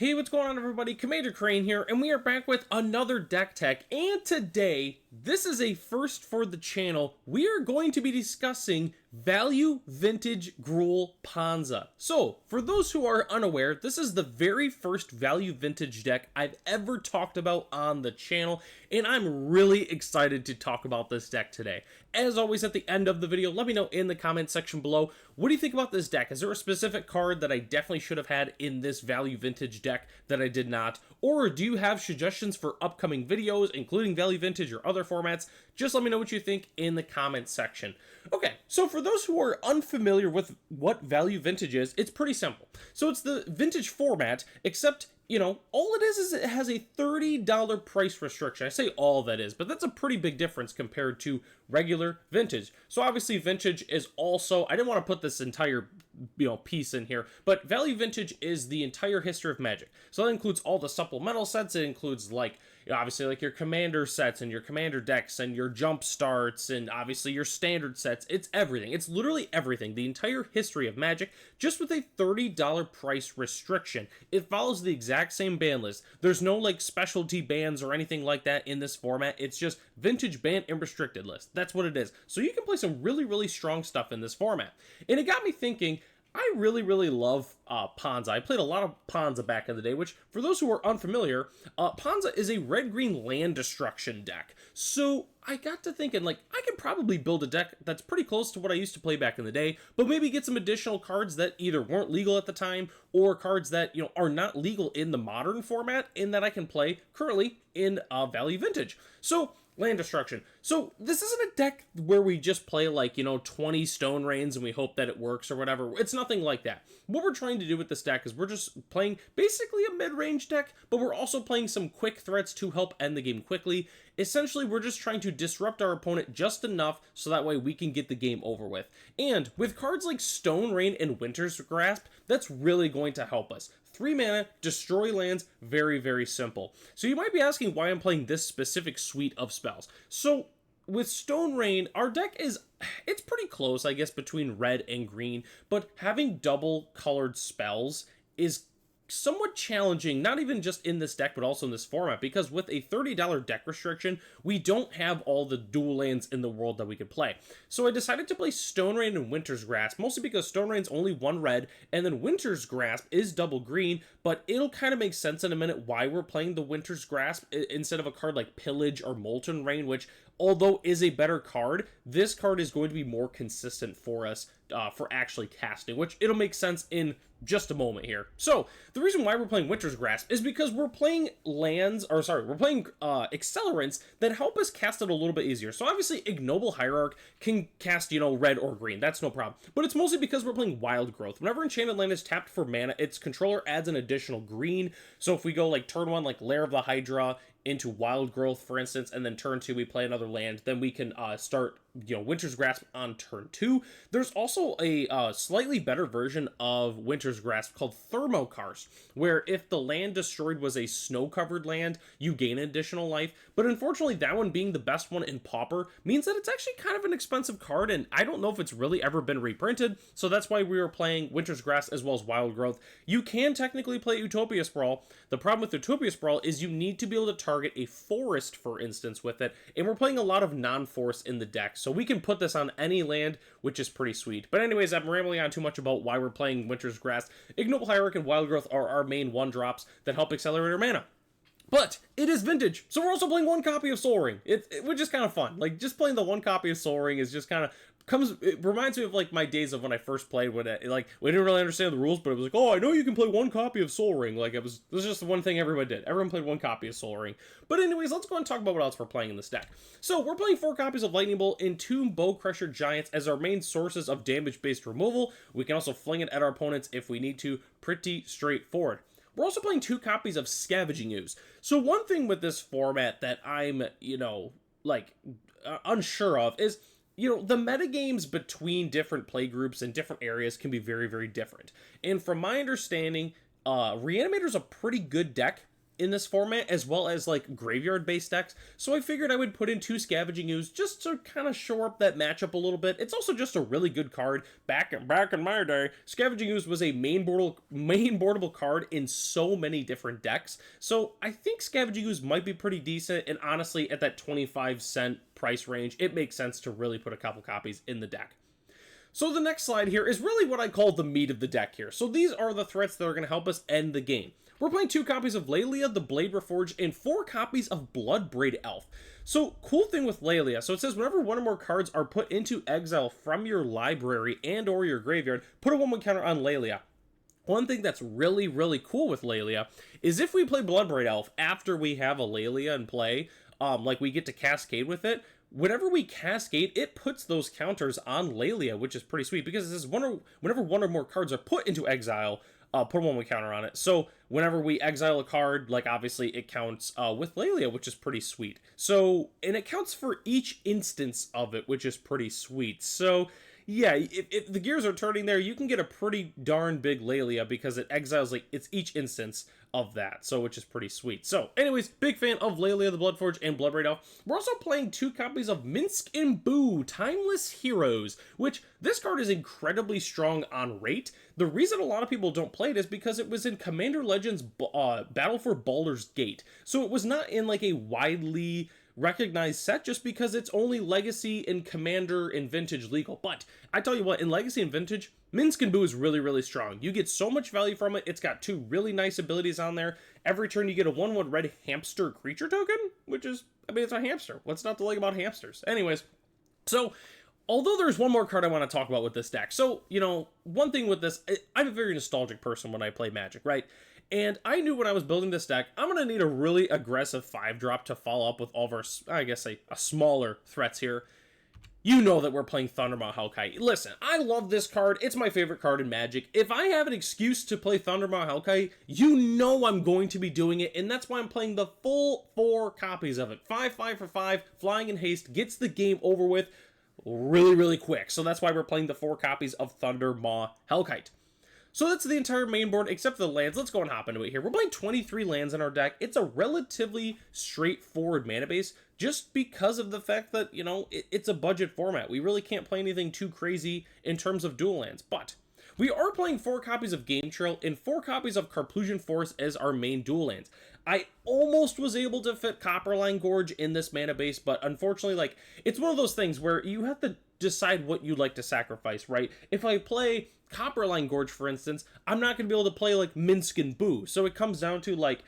Hey, what's going on everybody? Commander Crane here, and we are back with another deck tech, and today, this is a first for the channel. We are going to be discussing Value Vintage Gruul Ponza. So, for those who are unaware, this is the very first Value Vintage deck I've ever talked about on the channel, and I'm really excited to talk about this deck today. As always, at the end of the video, let me know in the comment section below, what do you think about this deck? Is there a specific card that I definitely should have had in this Value Vintage deck that I did not? Or do you have suggestions for upcoming videos, including Value Vintage or other formats? Just let me know what you think in the comment section. Okay, so for those who are unfamiliar with what Value Vintage is, it's pretty simple. So it's the vintage format, except, you know, all it is it has a $30 price restriction. I say all that is, but that's a pretty big difference compared to regular vintage. So obviously vintage is also, I didn't want to put this entire, piece in here, but Value Vintage is the entire history of Magic. So that includes all the supplemental sets. It includes obviously your commander sets and your commander decks and your jump starts and obviously your standard sets. It's everything. It's literally everything. The entire history of Magic, just with a $30 price restriction. It follows the exact same ban list. There's no specialty bans or anything like that in this format. It's just vintage ban and restricted list. That's what it is. So you can play some really, really strong stuff in this format. And it got me thinking, I really, really love Ponza. I played a lot of Ponza back in the day, which, for those who are unfamiliar, Ponza is a red-green land destruction deck. So I got to thinking, I could probably build a deck that's pretty close to what I used to play back in the day, but maybe get some additional cards that either weren't legal at the time, or cards that, are not legal in the modern format, and that I can play currently in Value Vintage. So, land destruction. So this isn't a deck where we just play 20 Stone Rains and we hope that it works or whatever. It's nothing like that. What we're trying to do with this deck is we're just playing basically a mid-range deck, but we're also playing some quick threats to help end the game quickly. Essentially, we're just trying to disrupt our opponent just enough so that way we can get the game over with. And with cards like Stone Rain and Winter's Grasp, that's really going to help us. 3 mana, destroy lands, very, very simple. So you might be asking why I'm playing this specific suite of spells. So with Stone Rain, our deck it's pretty close, I guess, between red and green, but having double colored spells is somewhat challenging, not even just in this deck, but also in this format, because with a $30 deck restriction, we don't have all the dual lands in the world that we could play. So I decided to play Stone Rain and Winter's Grasp, mostly because Stone Rain's only 1 red, and then Winter's Grasp is double green, but it'll kind of make sense in a minute why we're playing the Winter's Grasp instead of a card like Pillage or Molten Rain, which, although is a better card, this card is going to be more consistent for us for actually casting, which it'll make sense in just a moment here. So, the reason why we're playing Winter's Grasp is because we're playing we're playing accelerants that help us cast it a little bit easier. So obviously, Ignoble Hierarch can cast, red or green, that's no problem. But it's mostly because we're playing Wild Growth. Whenever Enchanted Land is tapped for mana, its controller adds an additional green. So if we go turn 1, Lair of the Hydra, into Wild Growth, for instance, and then turn 2 we play another land, then we can start, Winter's Grasp on turn 2. There's also a slightly better version of Winter's Grasp called Thermokarst, where if the land destroyed was a snow-covered land, you gain additional life, but unfortunately that one being the best one in Pauper means that it's actually kind of an expensive card, and I don't know if it's really ever been reprinted, so that's why we were playing Winter's Grasp as well as Wild Growth. You can technically play Utopia Sprawl. The problem with Utopia Sprawl is you need to be able to target a forest, for instance, with it, and we're playing a lot of non-forest in the deck, so we can put this on any land, which is pretty sweet. But anyways, I'm rambling on too much about why we're playing Winter's Grasp. Ignoble Hierarch and Wild Growth are our main 1-drops that help accelerate our mana. But it is vintage, so we're also playing 1 copy of Sol Ring, which is kind of fun. Just playing the 1 copy of Sol Ring is just kind of it reminds me of my days of when I first played, when we didn't really understand the rules, but it was oh, I know you can play 1 copy of Sol Ring. It was just the one thing everyone did. Everyone played 1 copy of Sol Ring. But anyways, let's go and talk about what else we're playing in this deck. So we're playing 4 copies of Lightning Bolt and 2 Bow Crusher Giants as our main sources of damage-based removal. We can also fling it at our opponents if we need to. Pretty straightforward. We're also playing 2 copies of Scavenging Ooze. So one thing with this format that I'm, unsure of is, the metagames between different playgroups and different areas can be very, very different. And from my understanding, Reanimator's a pretty good deck in this format, as well as like graveyard based decks, so I figured I would put in 2 Scavenging Ooze just to kind of shore up that matchup a little bit. It's also just a really good card. Back in my day, Scavenging Ooze was a main boardable card in so many different decks, so I think Scavenging Ooze might be pretty decent, and honestly at that 25-cent price range, it makes sense to really put a couple copies in the deck. So the next slide here is really what I call the meat of the deck here. So these are the threats that are going to help us end the game. We're playing 2 copies of Lelia, the Blade Reforged, and 4 copies of Bloodbraid Elf. So, cool thing with Lelia, so it says whenever one or more cards are put into exile from your library and or your graveyard, put a 1/1 counter on Lelia. One thing that's really, really cool with Lelia is if we play Bloodbraid Elf after we have a Lelia in play, like we get to cascade with it, whenever we cascade, it puts those counters on Lelia, which is pretty sweet, because it says whenever one or more cards are put into exile, put a 1/1 counter on it. So whenever we exile a card, like obviously it counts with Lelia, which is pretty sweet. So, and it counts for each instance of it, which is pretty sweet. So yeah, if the gears are turning there, you can get a pretty darn big Lelia because it exiles like it's each instance of that, so which is pretty sweet. So anyways, big fan of Lelia the Bloodforged and Bloodbraid Elf. We're also playing 2 copies of Minsk and Boo Timeless Heroes, which this card is incredibly strong on rate. The reason a lot of people don't play it is because it was in Commander Legends Battle for Baldur's Gate, so it was not in like a widely recognized set just because it's only Legacy in Commander and Vintage legal. But I tell you what, in Legacy and Vintage, Minsk and Boo is really, really strong. You get so much value from it. It's got 2 really nice abilities on there. Every turn you get a 1/1 red hamster creature token, which is, I mean, it's a hamster. What's not to like about hamsters? Anyways, so although there's one more card I want to talk about with this deck. So, you know, one thing with this, I'm a very nostalgic person when I play Magic, right? And I knew when I was building this deck, I'm going to need a really aggressive 5-drop to follow up with all of our, I guess, a smaller threats here. You know that we're playing Thundermaw Hellkite. Listen, I love this card. It's my favorite card in Magic. If I have an excuse to play Thundermaw Hellkite, you know I'm going to be doing it, and that's why I'm playing the full 4 copies of it. 5 for 5, flying in haste, gets the game over with really, really quick. So that's why we're playing the 4 copies of Thundermaw Hellkite. So that's the entire main board, except for the lands. Let's go and hop into it here. We're playing 23 lands in our deck. It's a relatively straightforward mana base, just because of the fact that, you know, it's a budget format. We really can't play anything too crazy in terms of dual lands, but we are playing 4 copies of Game Trail and 4 copies of Carplusian Forest as our main dual lands. I almost was able to fit Copperline Gorge in this mana base, but unfortunately, like, it's one of those things where you have to decide what you'd like to sacrifice, right? If I play Copperline Gorge, for instance, I'm not going to be able to play, like, Minsk and Boo. So it comes down to, like,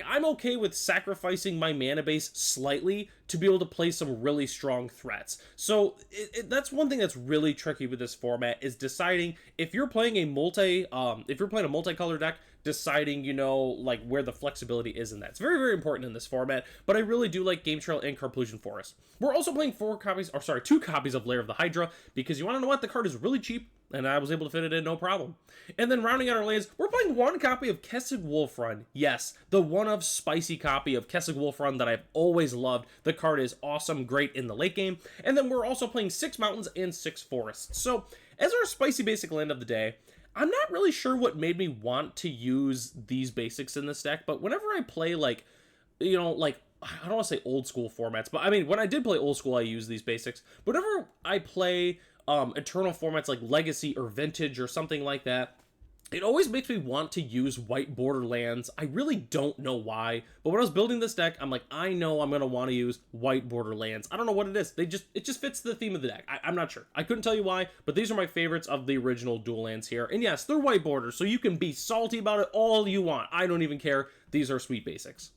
I'm okay with sacrificing my mana base slightly to be able to play some really strong threats. So that's one thing that's really tricky with this format, is deciding if you're playing a multicolor deck, deciding, you know, like where the flexibility is in that. It's very, very important in this format, but I really do like Game Trail and Carplusian Forest. We're also playing 2 copies of Lair of the Hydra, because you want to know what? The card is really cheap, and I was able to fit it in no problem. And then rounding out our lands, we're playing 1 copy of Kessig Wolfrun. Yes, the one of spicy copy of Kessig Wolfrun that I've always loved. The card is awesome, great in the late game. And then we're also playing 6 mountains and 6 forests. So, as our spicy basic land of the day, I'm not really sure what made me want to use these basics in this deck, but whenever I play, like, you know, like, I don't want to say old school formats, but I mean, when I did play old school, I used these basics. But whenever I play eternal formats like Legacy or Vintage or something like that, it always makes me want to use white border lands. I really don't know why, but when I was building this deck, I'm like, I know I'm going to want to use white border lands. I don't know what it is. It just fits the theme of the deck. I'm not sure. I couldn't tell you why, but these are my favorites of the original dual lands here. And yes, they're white borders, so you can be salty about it all you want. I don't even care. These are sweet basics.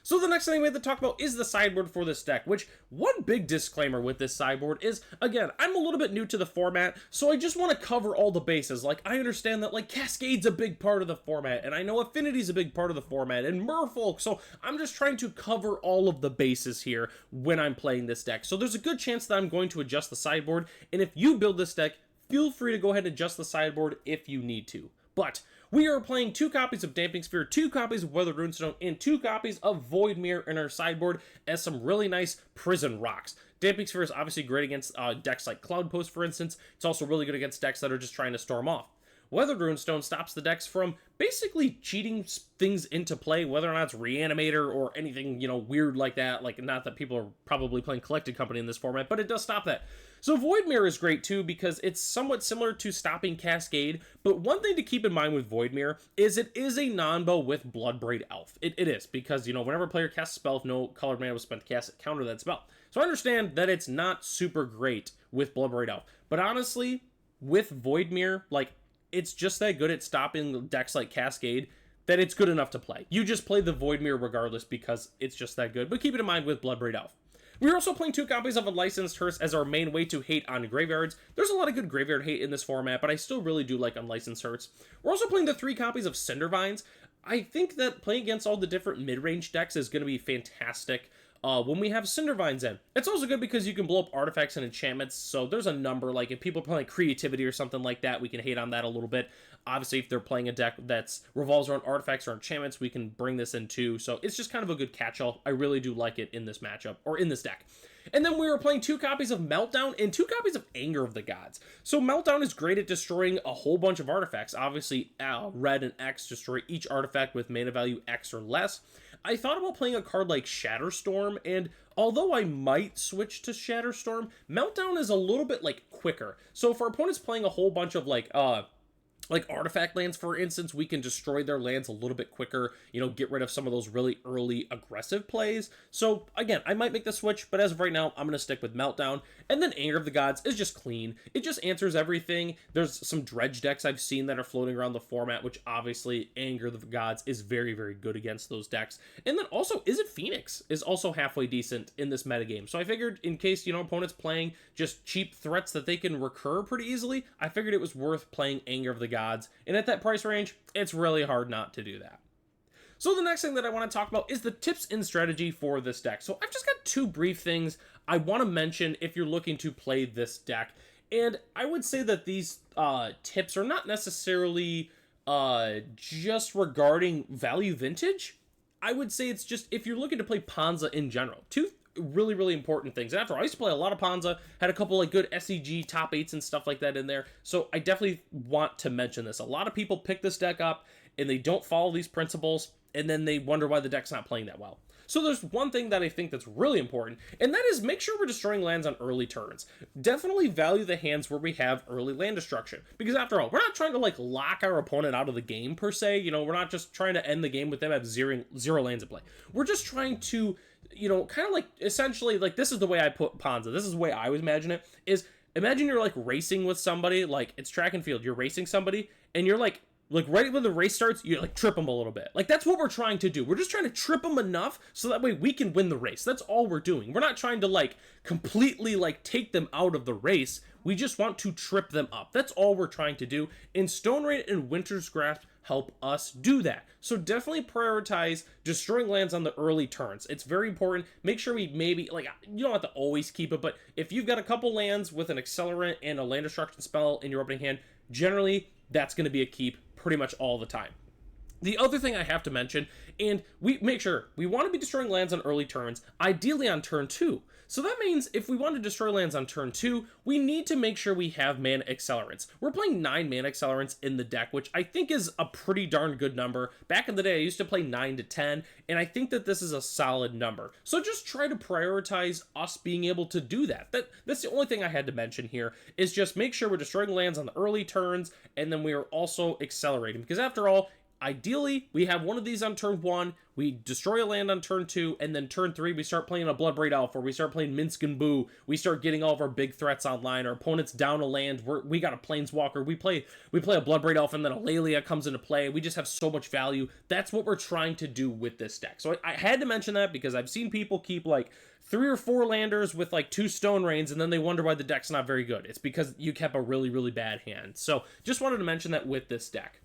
So the next thing we have to talk about is the sideboard for this deck, which one big disclaimer with this sideboard is, again, I'm a little bit new to the format, so I just want to cover all the bases. Like, I understand that, like, Cascade's a big part of the format, and I know Affinity's a big part of the format, and Merfolk, so I'm just trying to cover all of the bases here when I'm playing this deck. So there's a good chance that I'm going to adjust the sideboard, and if you build this deck, feel free to go ahead and adjust the sideboard if you need to. But we are playing 2 copies of Damping Sphere, 2 copies of Weathered Runestone, and 2 copies of Void Mirror in our sideboard as some really nice prison rocks. Damping Sphere is obviously great against decks like Cloud Post, for instance. It's also really good against decks that are just trying to storm off. Weathered Runestone stops the decks from basically cheating things into play, whether or not it's Reanimator or anything, weird like that. Like, not that people are probably playing Collected Company in this format, but it does stop that. So Void Mirror is great too because it's somewhat similar to stopping Cascade, but one thing to keep in mind with Void Mirror is it is a non-bow with Bloodbraid Elf. It is, because, whenever a player casts a spell, if no colored mana was spent to cast it, counter that spell. So I understand that it's not super great with Bloodbraid Elf, but honestly, with Void Mirror, like, it's just that good at stopping decks like Cascade that it's good enough to play. You just play the Void Mirror regardless because it's just that good, but keep it in mind with Bloodbraid Elf. We're also playing 2 copies of Unlicensed Hearse as our main way to hate on graveyards. There's a lot of good graveyard hate in this format, but I still really do like Unlicensed Hearse. We're also playing the 3 copies of Cindervines. I think that playing against all the different mid-range decks is going to be fantastic when we have Cindervines in. It's also good because you can blow up artifacts and enchantments, so there's a number, like if people are playing Creativity or something like that, we can hate on that a little bit. Obviously, if they're playing a deck that revolves around artifacts or enchantments, we can bring this in too, so it's just kind of a good catch-all. I really do like it in this matchup, or in this deck. And then we were playing 2 copies of Meltdown and 2 copies of Anger of the Gods. So Meltdown is great at destroying a whole bunch of artifacts. Obviously, red and X destroy each artifact with mana value X or less. I thought about playing a card like Shatterstorm, and although I might switch to Shatterstorm, Meltdown is a little bit, quicker. So if our opponent's playing a whole bunch of, like artifact lands, for instance, we can destroy their lands a little bit quicker, get rid of some of those really early aggressive plays. So again, I might make the switch, but as of right now, I'm going to stick with Meltdown. And then Anger of the Gods is just clean. It just answers everything. There's some dredge decks I've seen that are floating around the format, which obviously Anger of the Gods is very, very good against those decks. And then also, Is It Phoenix is also halfway decent in this metagame. So I figured in case, opponents playing just cheap threats that they can recur pretty easily, I figured it was worth playing Anger of the Gods, and at that price range, it's really hard not to do that. So the next thing that I want to talk about is the tips and strategy for this deck. So I've just got 2 brief things I want to mention if you're looking to play this deck, and I would say that these tips are not necessarily just regarding value vintage. I would say it's just if you're looking to play Ponza in general. 2 really, really important things. After all, I used to play a lot of Ponza, had a couple good SEG top 8s and stuff like that in there, so I definitely want to mention this. A lot of people pick this deck up and they don't follow these principles, and then they wonder why the deck's not playing that well. So there's one thing that I think that's really important, and that is make sure we're destroying lands on early turns. Definitely value the hands where we have early land destruction, because after all, we're not trying to lock our opponent out of the game per se. We're not just trying to end the game with them at zero lands in play. We're just trying to, kind of essentially, this is the way I put Ponza. This is the way I always imagine it, is imagine you're racing with somebody, it's track and field. You're racing somebody and you're right when the race starts, you trip them a little bit. That's what we're trying to do. We're just trying to trip them enough so that way we can win the race. That's all we're doing. We're not trying to completely take them out of the race. We just want to trip them up. That's all we're trying to do. And Stone Rain and Winter's Grasp help us do that. So definitely prioritize destroying lands on the early turns. It's very important. Make sure we maybe, you don't have to always keep it, but if you've got a couple lands with an accelerant and a land destruction spell in your opening hand, generally that's going to be a keep pretty much all the time. The other thing I have to mention, and we make sure we want to be destroying lands on early turns, ideally on turn 2. So that means if we want to destroy lands on turn 2, we need to make sure we have mana accelerants. We're playing 9 mana accelerants in the deck, which I think is a pretty darn good number. Back in the day, I used to play 9 to 10, and I think that this is a solid number. So just try to prioritize us being able to do that. That's the only thing I had to mention here, is just make sure we're destroying lands on the early turns, and then we are also accelerating. Because after all, ideally, we have one of these on turn 1, we destroy a land on turn 2, and then turn 3, we start playing a Bloodbraid Elf, or we start playing Minsk and Boo, we start getting all of our big threats online, our opponent's down a land, we got a Planeswalker, we play a Bloodbraid Elf, and then a Lelia comes into play, we just have so much value. That's what we're trying to do with this deck. So I had to mention that because I've seen people keep 3 or 4 landers with 2 Stone Rains, and then they wonder why the deck's not very good. It's because you kept a really, really bad hand. So just wanted to mention that with this deck.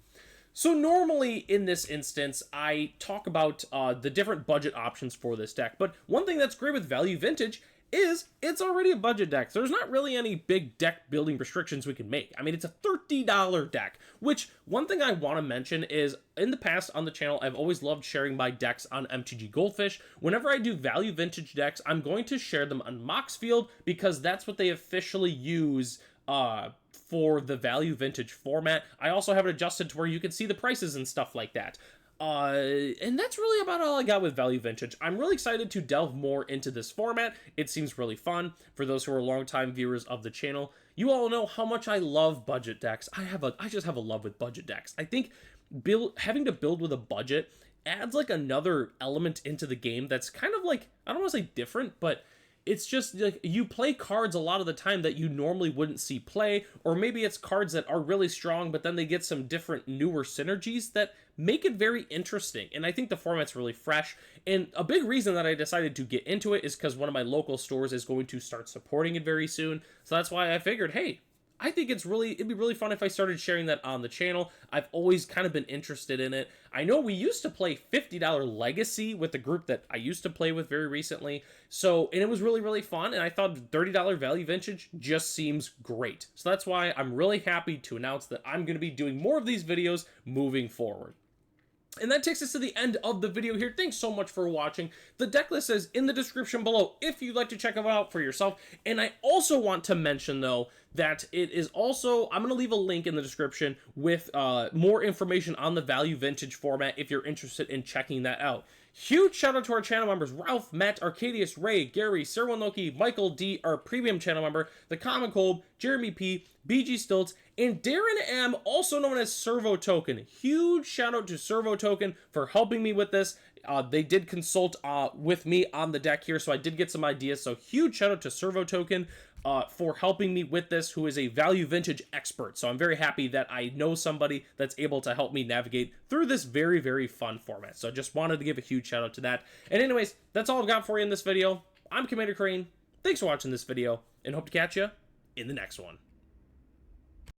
So normally in this instance, I talk about the different budget options for this deck, but one thing that's great with Value Vintage is it's already a budget deck. So there's not really any big deck building restrictions we can make. I mean, it's a $30 deck, which one thing I want to mention is in the past on the channel, I've always loved sharing my decks on MTG Goldfish. Whenever I do Value Vintage decks, I'm going to share them on Moxfield because that's what they officially use for the value vintage format. I also have it adjusted to where you can see the prices and stuff like that. And that's really about all I got with Value Vintage. I'm really excited to delve more into this format. It seems really fun. For those who are longtime viewers of the channel, you all know how much I love budget decks. I just have a love with budget decks. I think having to build with a budget adds like another element into the game that's kind of like, I don't want to say different, but it's just like you play cards a lot of the time that you normally wouldn't see play, or maybe it's cards that are really strong, but then they get some different newer synergies that make it very interesting. And I think the format's really fresh. And a big reason that I decided to get into it is because one of my local stores is going to start supporting it very soon. So that's why I figured, hey, I think it'd be really fun if I started sharing that on the channel. I've always kind of been interested in it. I know we used to play $50 Legacy with the group that I used to play with very recently. And it was really, really fun. And I thought $30 Value Vintage just seems great. So that's why I'm really happy to announce that I'm going to be doing more of these videos moving forward. And that takes us to the end of the video here. Thanks so much for watching. The deck list is in the description below if you'd like to check it out for yourself. And I also want to mention, though, that it is also, I'm going to leave a link in the description with more information on the Value Vintage format if you're interested in checking that out. Huge shout out to our channel members, Ralph, Matt, Arcadius, Ray, Gary, Sirwan Loki, Michael D, our premium channel member, The Common Cold, Jeremy P, BG Stilts, and Darren M, also known as Servo Token. Huge shout out to Servo Token for helping me with this. They did consult with me on the deck here, so I did get some ideas. So huge shout out to Servo Token for helping me with this, who is a Value Vintage expert. So I'm very happy that I know somebody that's able to help me navigate through this very, very fun format. So I just wanted to give a huge shout out to that. And anyways, that's all I've got for you in this video. I'm Commander Crane. Thanks for watching this video, and hope to catch you in the next one.